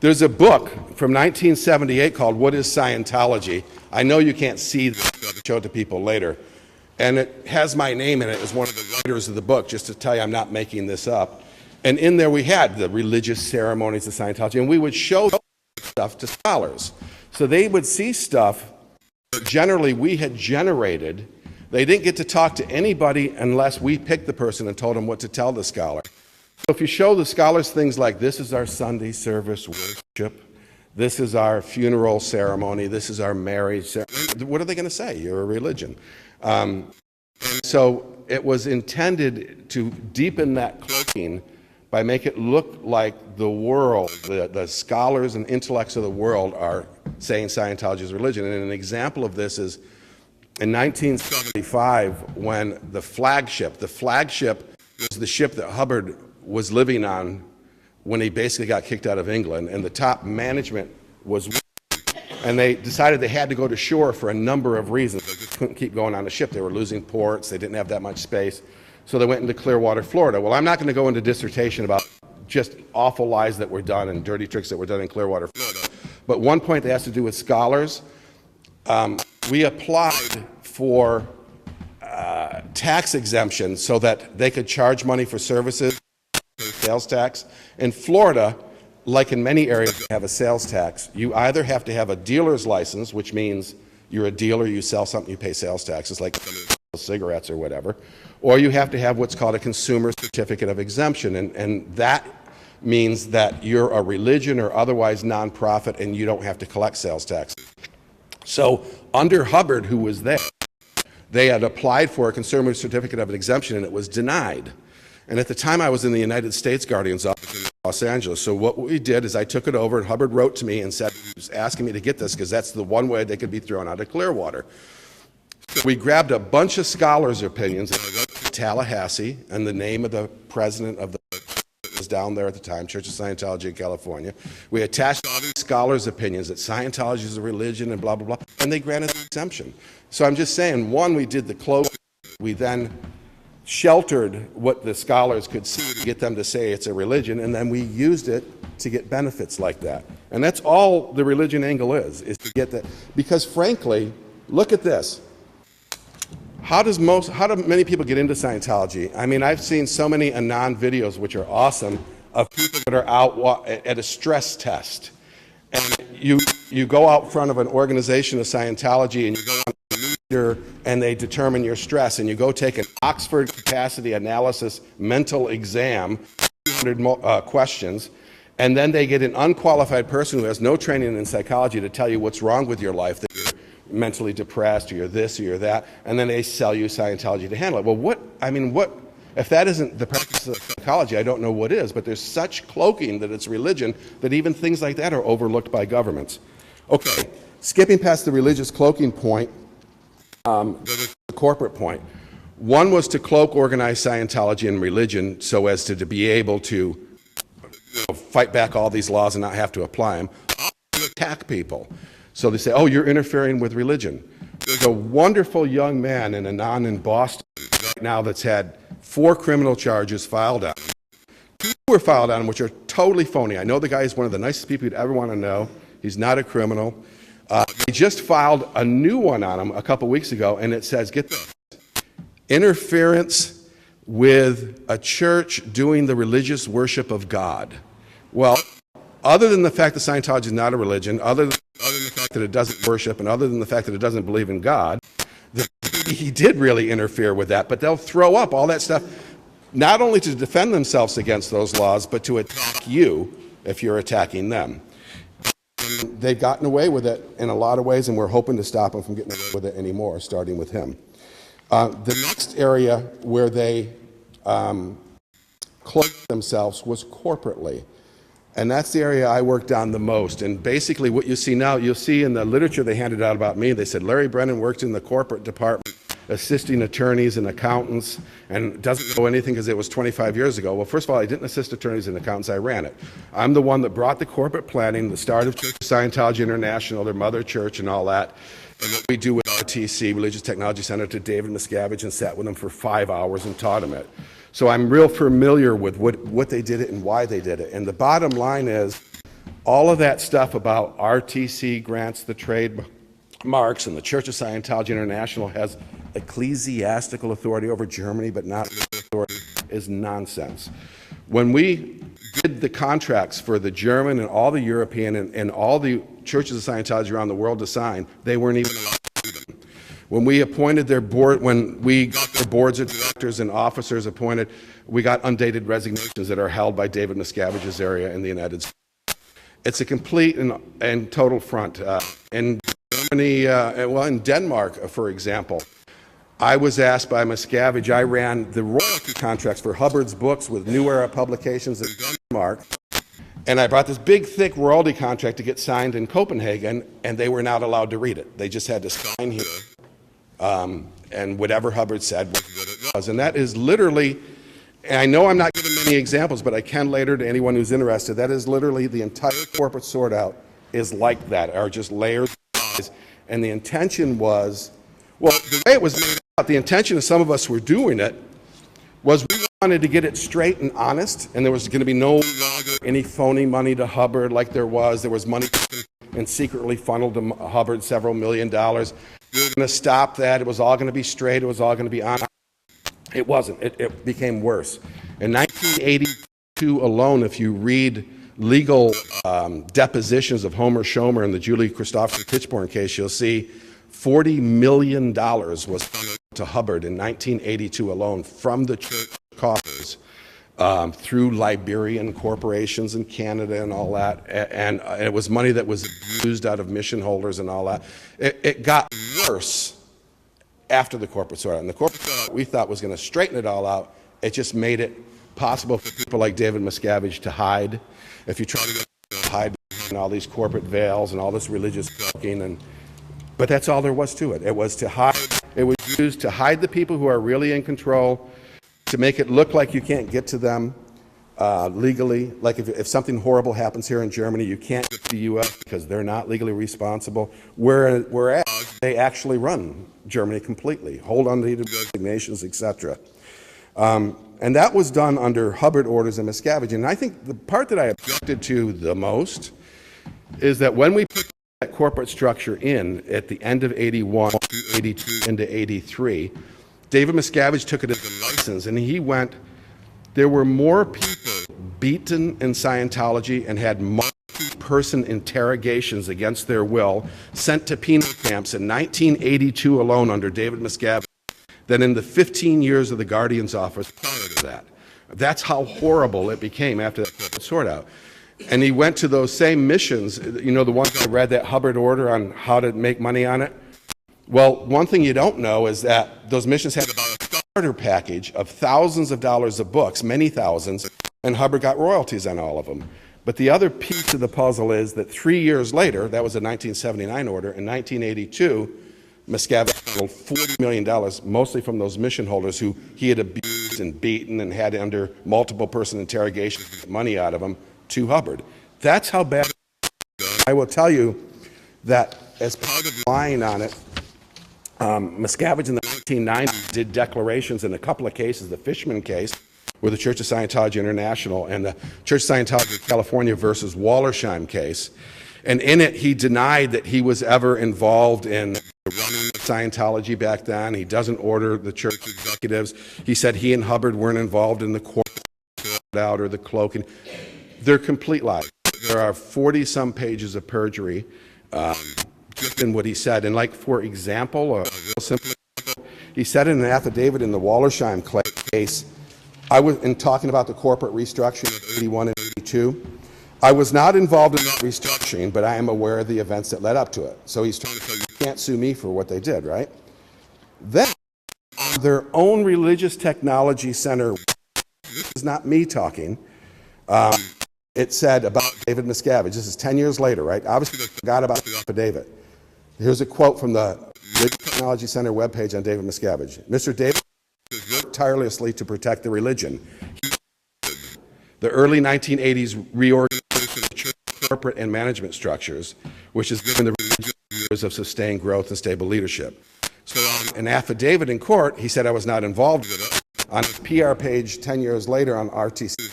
There's a book from 1978 called What is Scientology? I know you can't see this, I'll show it to people later. And it has my name in it as one of the writers of the book, just to tell you I'm not making this up. And in there we had the religious ceremonies of Scientology, and we would show stuff to scholars. So they would see stuff that generally we had generated. They didn't get to talk to anybody unless we picked the person and told them what to tell the scholar. So if you show the scholars things like, this is our Sunday service worship, this is our funeral ceremony, this is our marriage ceremony, what are they going to say? You're a religion. So it was intended to deepen that cloaking by making it look like the world, the scholars and intellects of the world are saying Scientology is religion. And an example of this is in 1975 when the flagship was the ship that Hubbard was living on when he basically got kicked out of England, and the top management was, and they decided they had to go to shore for a number of reasons. They just couldn't keep going on the ship. They were losing ports. They didn't have that much space. So they went into Clearwater, Florida. Well, I'm not going to go into dissertation about just awful lies that were done and dirty tricks that were done in Clearwater, Florida. But one point that has to do with scholars. We applied for tax exemption so that they could charge money for services, sales tax. In Florida, like in many areas that have a sales tax, you either have to have a dealer's license, which means you're a dealer, you sell something, you pay sales taxes, like cigarettes or whatever, or you have to have what's called a consumer certificate of exemption, and that means that you're a religion or otherwise nonprofit and you don't have to collect sales taxes. So under Hubbard, who was there, they had applied for a consumer certificate of exemption and it was denied. And at the time I was in the United States Guardian's office in Los Angeles. So what we did is I took it over and Hubbard wrote to me and said he was asking me to get this because that's the one way they could be thrown out of Clearwater. So we grabbed a bunch of scholars' opinions and I went to Tallahassee, and the name of the president of the was down there at the time, Church of Scientology in California. We attached all these scholars' opinions that Scientology is a religion and blah, blah, blah, and they granted the exemption. So I'm just saying, one, we did the close, we then sheltered what the scholars could see to get them to say it's a religion, and then we used it to get benefits like that. And that's all the religion angle is to get that. Because frankly, look at this. How do many people get into Scientology? I mean, I've seen so many Anon videos, which are awesome, of people that are out at a stress test. And you go out front of an organization of Scientology and you go on a meter and they determine your stress, and you go take an Oxford capacity analysis mental exam, 200 questions, and then they get an unqualified person who has no training in psychology to tell you what's wrong with your life, that you're mentally depressed or you're this or you're that, and then they sell you Scientology to handle it. Well, if that isn't the practice of psychology, I don't know what is, but there's such cloaking that it's religion that even things like that are overlooked by governments. Okay, skipping past the religious cloaking point, the corporate point. One was to cloak organized Scientology and religion so as to be able to fight back all these laws and not have to apply them, to attack people. So they say, oh, you're interfering with religion. There's a wonderful young man in Anon in Boston right now that's had 4 criminal charges filed on him. 2 were filed on him, which are totally phony. I know the guy is one of the nicest people you'd ever want to know. He's not a criminal. They just filed a new one on him a couple weeks ago, and it says, get this, interference with a church doing the religious worship of God. Well, other than the fact that Scientology is not a religion, other than the fact that it doesn't worship, and other than the fact that it doesn't believe in God, he did really interfere with that. But they'll throw up all that stuff, not only to defend themselves against those laws, but to attack you if you're attacking them. And they've gotten away with it in a lot of ways, and we're hoping to stop them from getting away with it anymore, starting with him. The next area where they cloaked themselves was corporately. And that's the area I worked on the most. And basically what you see now, you'll see in the literature they handed out about me, they said Larry Brennan worked in the corporate department assisting attorneys and accountants and doesn't know anything because it was 25 years ago. Well, first of all, I didn't assist attorneys and accountants, I ran it. I'm the one that brought the corporate planning, the start of Church of Scientology International, their mother church and all that. And what we do with RTC, Religious Technology Center, to David Miscavige and sat with them for 5 hours and taught him it. So I'm real familiar with what they did it and why they did it. And the bottom line is, all of that stuff about RTC grants the trademarks and the Church of Scientology International has ecclesiastical authority over Germany but not legal authority is nonsense. When we did the contracts for the German and all the European and all the churches of Scientology around the world to sign, they weren't even allowed to do them. When we appointed their board, when we got their boards of directors and officers appointed, we got undated resignations that are held by David Miscavige's area in the United States. It's a complete and total front. In Germany, well, in Denmark, for example, I was asked by Miscavige, I ran the royalty contracts for Hubbard's books with New Era Publications in Denmark, and I brought this big, thick royalty contract to get signed in Copenhagen, and they were not allowed to read it. They just had to sign here, and whatever Hubbard said was what it was. And that is literally, and I know I'm not giving many examples, but I can later to anyone who's interested, that is literally the entire corporate sort out is like that, are just layers of lies. And the intention was, well, the way it was made out, the intention of some of us who were doing it was we wanted to get it straight and honest, and there was going to be no longer any phony money to Hubbard like there was. There was money and secretly funneled to Hubbard several $1 million. We were going to stop that. It was all going to be straight. It was all going to be honest. It wasn't. It became worse. In 1982 alone, if you read legal depositions of Homer Schomer in the Julie Christopherson Tichborne case, you'll see $40 million was funneled to Hubbard in 1982 alone from the church coffers through Liberian corporations in Canada and all that. And it was money that was abused out of mission holders and all that. It got worse after the corporate sort out. And the corporate sort out we thought was going to straighten it all out. It just made it possible for people like David Miscavige to hide. If you try to hide behind all these corporate veils and all this religious cloaking, but that's all there was to it. It was to hide. It was used to hide the people who are really in control, to make it look like you can't get to them legally. Like if something horrible happens here in Germany, you can't get to the U.S. because they're not legally responsible. Whereas they actually run Germany completely, hold unneeded resignations, etc. And that was done under Hubbard orders and Miscavige. And I think the part that I objected to the most is that when we put that corporate structure in at the end of 81, 82 into 83, David Miscavige took it as a license, and he went, there were more people beaten in Scientology and had multi-person interrogations against their will sent to penal camps in 1982 alone under David Miscavige than in the 15 years of the Guardian's office prior to that. That's how horrible it became after that corporate sort out. And he went to those same missions, you know, the ones I read that Hubbard order on how to make money on it. Well, one thing you don't know is that those missions had about a starter package of thousands of dollars of books, many thousands, and Hubbard got royalties on all of them. But the other piece of the puzzle is that 3 years later, that was a 1979 order, in 1982, Miscavige funneled $40 million, mostly from those mission holders who he had abused and beaten and had under multiple person interrogations to get money out of them, to Hubbard. That's how bad it is. I will tell you that as part of lying on it, Miscavige in the 1990s did declarations in a couple of cases, the Fishman case with the Church of Scientology International and the Church of Scientology of California versus Wallersheim case. And in it, he denied that he was ever involved in the running of Scientology back then. He doesn't order the church executives. He said he and Hubbard weren't involved in the corporate out or the cloaking. They're complete lies. There are 40-some pages of perjury just in what he said. And like, for example, a real simple example, he said in an affidavit in the Wallersheim case, I was in talking about the corporate restructuring of 81 and 82. I was not involved in that restructuring, but I am aware of the events that led up to it. So he's trying to say, you can't sue me for what they did, right? Then, on their own religious technology center, this is not me talking, it said about David Miscavige, this is 10 years later, right? Obviously, they forgot about the affidavit. Here's a quote from the Religious Technology Center webpage on David Miscavige. Mr. David worked tirelessly to protect the religion. The early 1980s reorganization of church corporate and management structures, which has given the religion years of sustained growth and stable leadership. So on an affidavit in court, he said I was not involved with it. On his PR page 10 years later on RTC